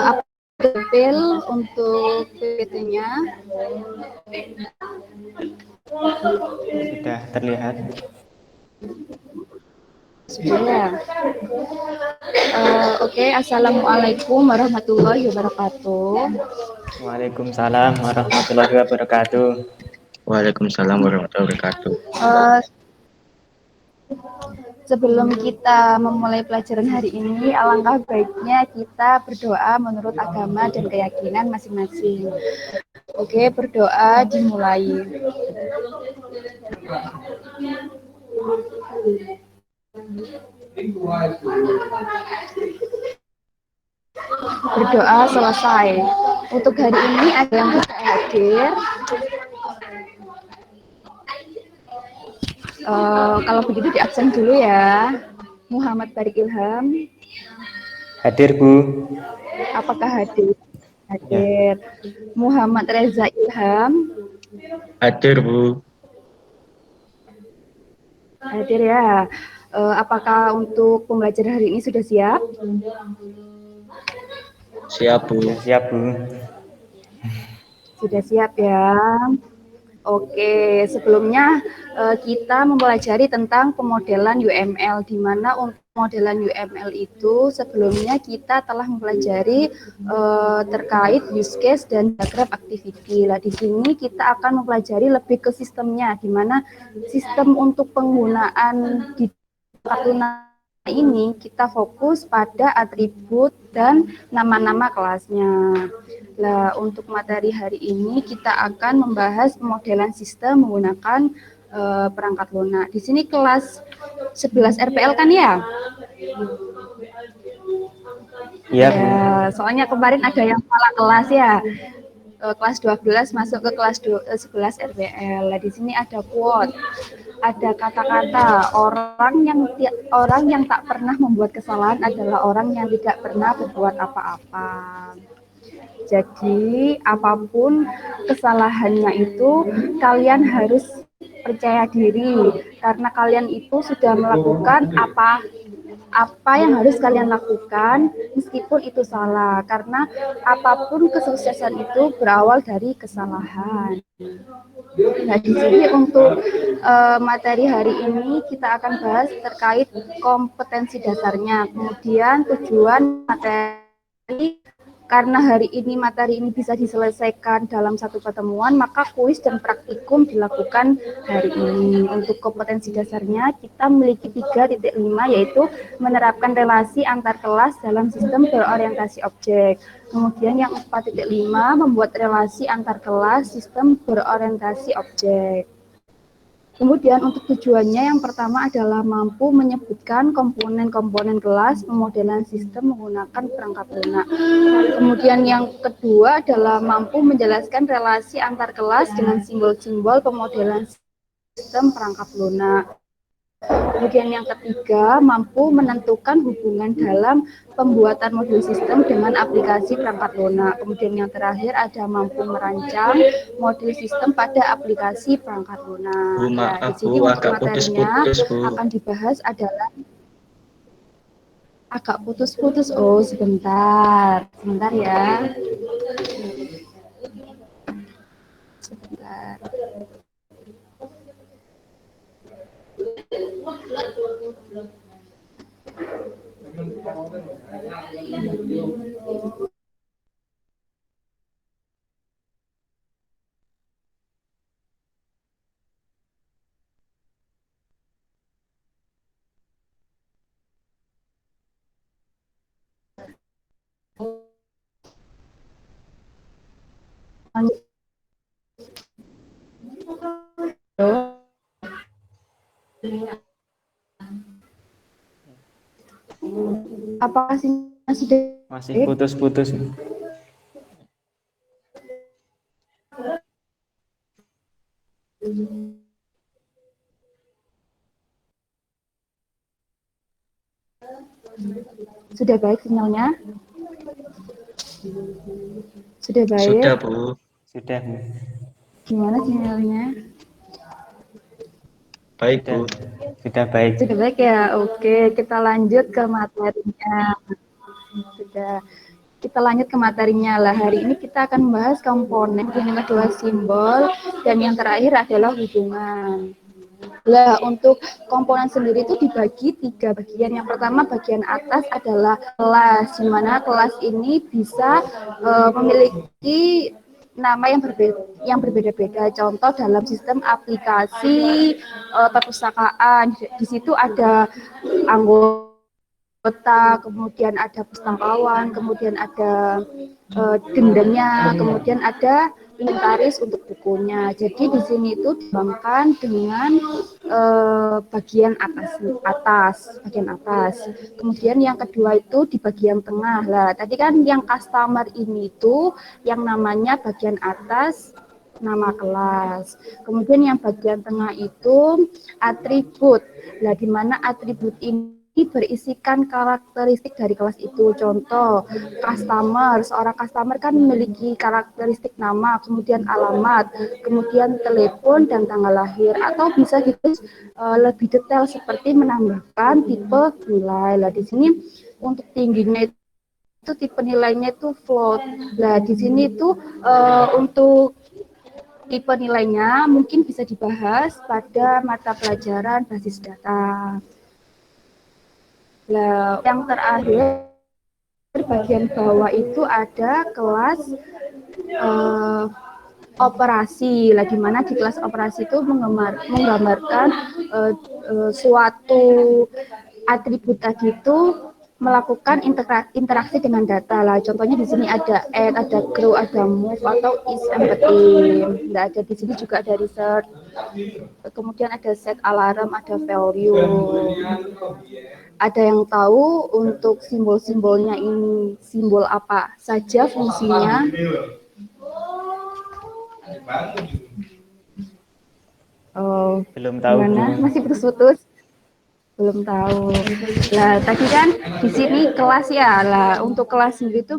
Apa detail untuk PPT-nya? Sudah terlihat. Sudah ya. Oke, Assalamualaikum warahmatullahi wabarakatuh. Waalaikumsalam warahmatullahi wabarakatuh. Waalaikumsalam warahmatullahi wabarakatuh. Eh, Sebelum kita memulai pelajaran hari ini, alangkah baiknya kita berdoa menurut agama dan keyakinan masing-masing. Oke, berdoa dimulai. Berdoa selesai. Untuk hari ini ada yang tidak hadir. Kalau begitu di absen dulu ya. Muhammad Barik Ilham, Hadir, Bu. apakah hadir? Ya. Hadir. Muhammad Reza Ilham, Hadir, Bu. hadir ya. Apakah untuk pembelajaran hari ini sudah siap? Siap, Bu. Ya, siap, Bu. Sudah siap ya. Oke, sebelumnya kita mempelajari tentang pemodelan UML, di mana untuk pemodelan UML itu sebelumnya kita telah mempelajari terkait use case dan diagram activity. Nah, di sini kita akan mempelajari lebih ke sistemnya, di mana sistem untuk penggunaan di kartu ini kita fokus pada atribut dan nama-nama kelasnya. Nah, untuk materi hari ini kita akan membahas pemodelan sistem menggunakan perangkat lunak. Di sini kelas 11 RPL kan ya? Iya, Bu. Ya, soalnya kemarin ada yang salah kelas ya. Kelas 12 masuk ke kelas 11 RPL. Nah, di sini ada quote, ada kata-kata orang yang tak pernah membuat kesalahan adalah orang yang tidak pernah berbuat apa-apa. Jadi apapun kesalahannya itu kalian harus percaya diri karena kalian itu sudah melakukan apa yang harus kalian lakukan meskipun itu salah, karena apapun kesuksesan itu berawal dari kesalahan. Nah, di sini untuk materi hari ini kita akan bahas terkait kompetensi dasarnya, kemudian tujuan materi. Karena hari ini materi ini bisa diselesaikan dalam satu pertemuan, maka kuis dan praktikum dilakukan hari ini. Untuk kompetensi dasarnya, kita memiliki 3.5, yaitu menerapkan relasi antar kelas dalam sistem berorientasi objek. Kemudian yang 4.5, membuat relasi antar kelas sistem berorientasi objek. Kemudian untuk tujuannya yang pertama adalah mampu menyebutkan komponen-komponen kelas pemodelan sistem menggunakan perangkat lunak. Kemudian yang kedua adalah mampu menjelaskan relasi antar kelas dengan simbol-simbol pemodelan sistem perangkat lunak. Kemudian yang ketiga, mampu menentukan hubungan dalam pembuatan modul sistem dengan aplikasi perangkat lunak. Kemudian yang terakhir ada mampu merancang modul sistem pada aplikasi perangkat lunak. Bu, Nah, di maaf, sini Bu. untuk Agak materinya putus-putus, Bu. akan dibahas adalah agak putus-putus. Oh, sebentar ya. Sebentar. Apakah sudah Masih putus-putus. sudah baik sinyalnya? Sudah baik? Sudah, Bu. Sudah, Bu. Gimana sinyalnya? Baik, Bu. Sudah baik. Sudah baik ya. Oke, kita lanjut ke materinya. Sudah. Kita lanjut ke materinya lah. Hari ini kita akan membahas komponen, yang kedua simbol, dan yang terakhir adalah hubungan. Lah, untuk komponen sendiri itu dibagi 3 bagian. Yang pertama bagian atas adalah kelas, di mana kelas ini bisa memiliki nama yang berbeda-beda. Contoh dalam sistem aplikasi perpustakaan, di situ ada anggota, kemudian ada pustakawan, kemudian ada gendengnya, kemudian ada inventaris untuk bukunya. Jadi di sini itu dikembangkan dengan bagian bagian atas. Kemudian yang kedua itu di bagian tengah. Lah, tadi kan yang customer ini itu yang namanya bagian atas nama kelas. Kemudian yang bagian tengah itu atribut. Lah, di mana atribut ini berisikan karakteristik dari kelas itu. Contoh, customer. Seorang customer kan memiliki karakteristik nama, kemudian alamat, kemudian telepon dan tanggal lahir. Atau bisa gitu lebih detail seperti menambahkan tipe nilai. Lah, di sini untuk tingginya itu tipe nilainya itu float. Nah, di sini itu untuk tipe nilainya mungkin bisa dibahas pada mata pelajaran basis data. Nah, yang terakhir bagian bawah itu ada kelas operasi. Lah, di mana di kelas operasi itu menggambarkan suatu atribut tadi itu melakukan interaksi dengan data. Lah, contohnya di sini ada add, ada grow, ada move, atau is empty. Nah, ada di sini juga ada research. Kemudian ada set alarm, ada value. Ada yang tahu untuk simbol-simbolnya ini simbol apa saja fungsinya? Oh, Belum tahu, gimana? Bu. Masih putus-putus? Belum tahu. Lah, tadi kan di sini kelas ya. Lah, untuk kelas sendiri itu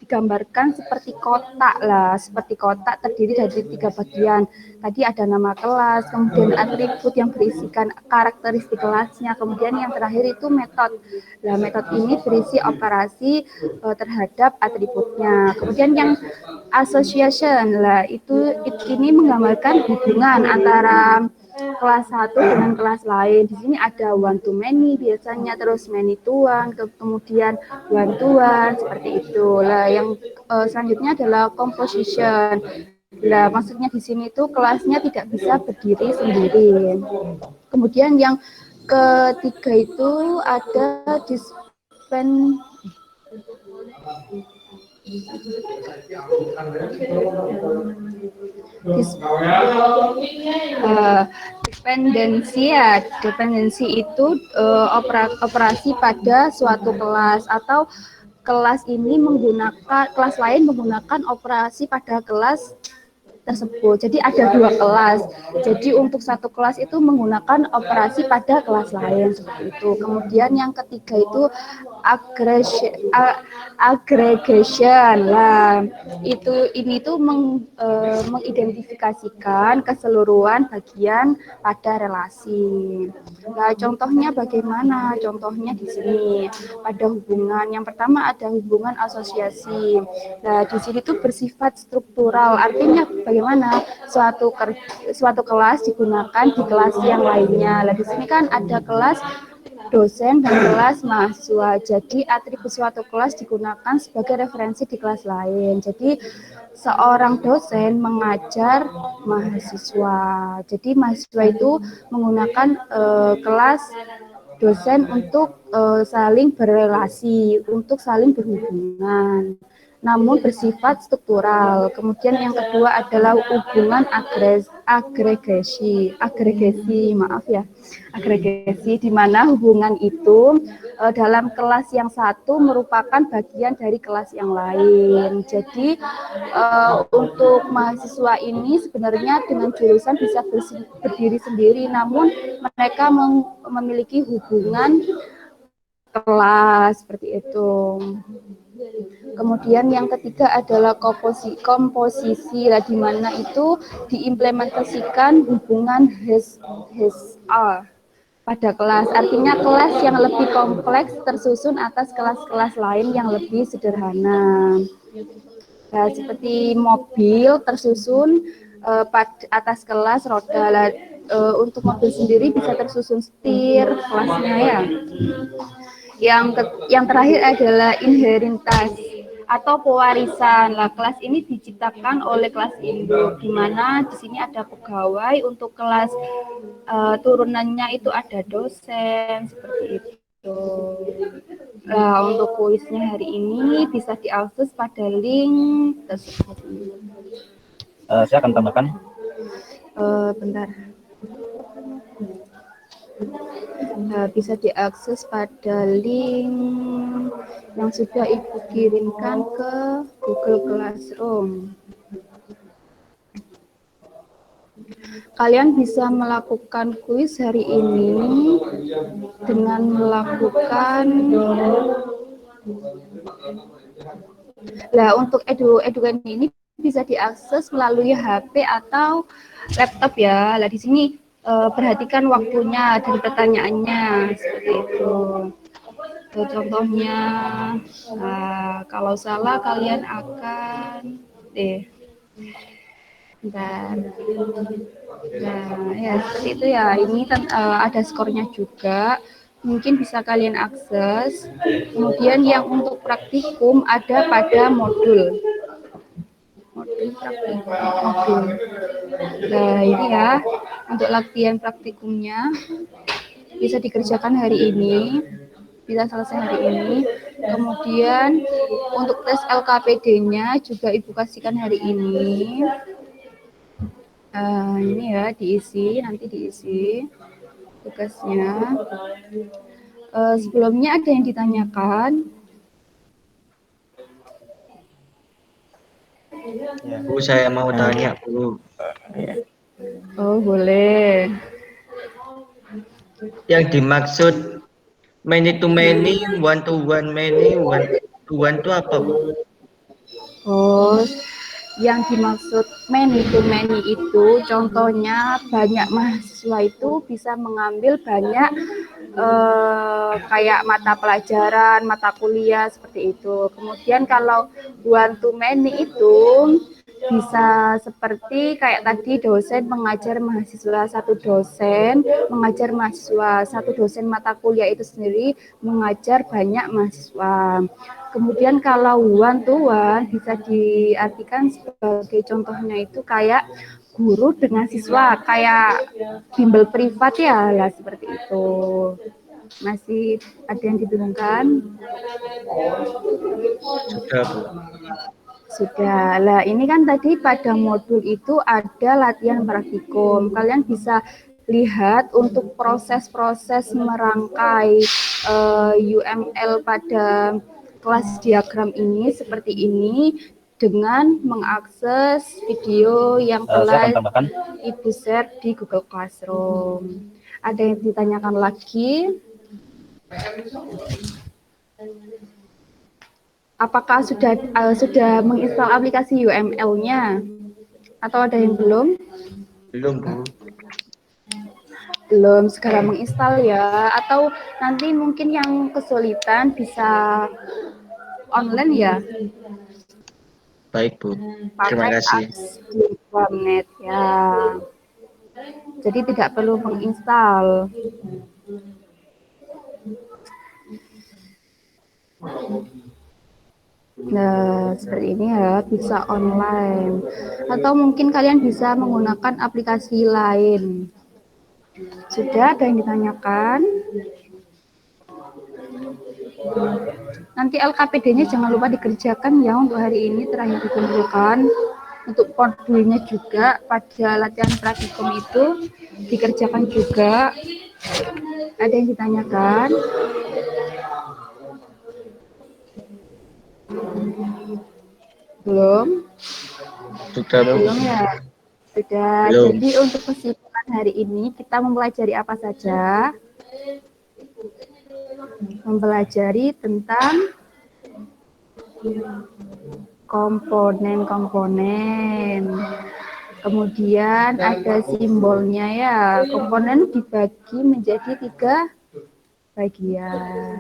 digambarkan seperti kotak lah, seperti kotak terdiri dari 3 bagian. Tadi ada nama kelas, kemudian atribut yang berisikan karakteristik kelasnya, kemudian yang terakhir itu metode. Lah, metode ini berisi operasi terhadap atributnya. Kemudian yang association lah, ini menggambarkan hubungan antara kelas 1 dengan kelas lain. Di sini ada one to many biasanya, terus many to one, kemudian one to one, seperti itu. Lah, yang selanjutnya adalah composition. Lah, maksudnya di sini itu kelasnya tidak bisa berdiri sendiri. Kemudian yang ketiga itu ada dependensi ya. Dependensi itu operasi pada suatu kelas, atau kelas lain menggunakan operasi pada kelas tersebut. Jadi ada 2 kelas. Jadi untuk satu kelas itu menggunakan operasi pada kelas lain, seperti itu. Kemudian yang ketiga itu aggregation. Lah, ini tuh mengidentifikasikan keseluruhan bagian pada relasi. Nah, contohnya bagaimana? Contohnya di sini pada hubungan. Yang pertama ada hubungan asosiasi. Nah, di sini tuh bersifat struktural. Artinya bagaimana suatu kelas digunakan di kelas yang lainnya. Nah, di sini kan ada kelas dosen dan kelas mahasiswa. Jadi atribut suatu kelas digunakan sebagai referensi di kelas lain. Jadi seorang dosen mengajar mahasiswa. Jadi mahasiswa itu menggunakan kelas dosen untuk saling berrelasi, untuk saling berhubungan, namun bersifat struktural. Kemudian yang kedua adalah hubungan agregasi, di mana hubungan itu dalam kelas yang satu merupakan bagian dari kelas yang lain. Jadi untuk mahasiswa ini sebenarnya dengan jurusan bisa berdiri sendiri, namun mereka memiliki hubungan kelas, seperti itu. Kemudian yang ketiga adalah komposisi, lah di mana itu diimplementasikan hubungan has pada kelas. Artinya kelas yang lebih kompleks tersusun atas kelas-kelas lain yang lebih sederhana. Nah, seperti mobil tersusun pada atas kelas roda. Lah, untuk mobil sendiri bisa tersusun setir kelasnya ya. Yang terakhir adalah inheritas atau pewarisan. Lah, kelas ini diciptakan oleh kelas induk, di mana di sini ada pegawai, untuk kelas turunannya itu ada dosen seperti itu. Nah, untuk kuisnya hari ini bisa diakses pada link tersebut. Saya akan tambahkan. Bentar. Bisa diakses pada link yang sudah Ibu kirimkan ke Google Classroom. Kalian bisa melakukan kuis hari ini dengan melakukan untuk edukan ini bisa diakses melalui HP atau laptop ya. Lah di sini perhatikan waktunya dan pertanyaannya seperti itu. Contohnya, kalau salah kalian akan bentar. Nah, ya seperti itu ya. Ini ada skornya juga. Mungkin bisa kalian akses. Kemudian yang untuk praktikum ada pada modul praktikum. Nah, ini ya untuk latihan praktikumnya bisa dikerjakan hari ini, bisa selesai hari ini. Kemudian untuk tes LKPD-nya juga Ibu kasihkan hari ini. Ini ya nanti diisi tugasnya. Sebelumnya ada yang ditanyakan? Bu, saya mau tanya, Bu. Oh, boleh. Yang dimaksud many to many, one to one many, one to one itu apa, Bu? Oh, yang dimaksud many to many itu contohnya banyak mahasiswa itu bisa mengambil banyak kayak mata pelajaran, mata kuliah seperti itu. Kemudian kalau one to many itu bisa seperti kayak tadi dosen mengajar mahasiswa, satu dosen mengajar mahasiswa, satu dosen mata kuliah itu sendiri mengajar banyak mahasiswa. Kemudian kalau one to one bisa diartikan sebagai contohnya itu kayak guru dengan siswa, kayak bimbel privat ya, lah seperti itu. Masih ada yang dibingungkan? Sudah, Bu. Sudah. Lah, ini kan tadi pada modul itu ada latihan praktikum. Kalian bisa lihat untuk proses-proses merangkai UML pada kelas diagram ini seperti ini dengan mengakses video yang telah Ibu share di Google Classroom. Ada yang ditanyakan lagi? Apakah sudah menginstal aplikasi UML-nya? Atau ada yang belum? Belum, Bu. Belum, segera menginstal ya. Atau nanti mungkin yang kesulitan bisa online ya. Baik, Bu. Terima Pakai kasih. apps di warnet ya. Jadi tidak perlu menginstal. Nah, seperti ini ya, bisa online. Atau mungkin kalian bisa menggunakan aplikasi lain. Sudah ada yang ditanyakan? Nanti LKPD-nya jangan lupa dikerjakan ya untuk hari ini, terakhir dikumpulkan. Untuk modulnya juga pada latihan praktikum itu dikerjakan juga. Ada yang ditanyakan? Belum? Sudah, Bu. Belum ya? Sudah. Belum. Jadi untuk kesimpulan hari ini kita mempelajari apa saja? Mempelajari tentang komponen. Kemudian ada simbolnya ya. Komponen dibagi menjadi 3 bagian.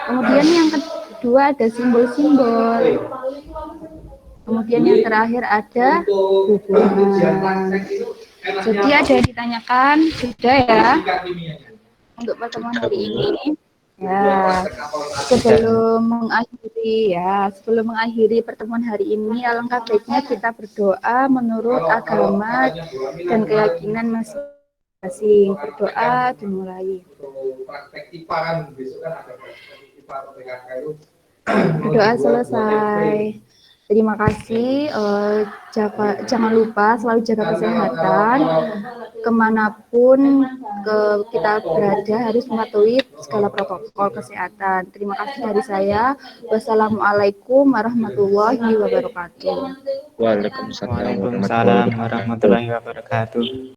Kemudian yang kedua ada simbol-simbol. Kemudian yang terakhir ada hubungan. Jadi ada yang ditanyakan, sudah ya, untuk pertemuan hari ini. Ya, sebelum mengakhiri pertemuan hari ini, alangkah baiknya kita berdoa menurut agama dan keyakinan masing-masing. Berdoa dimulai. Berdoa selesai. Terima kasih. Jangan lupa selalu jaga kesehatan. Kemanapun kita berada harus mematuhi segala protokol kesehatan. Terima kasih dari saya. Wassalamualaikum warahmatullahi wabarakatuh. Waalaikumsalam Waalaikumsalam warahmatullahi wabarakatuh. warahmatullahi wabarakatuh.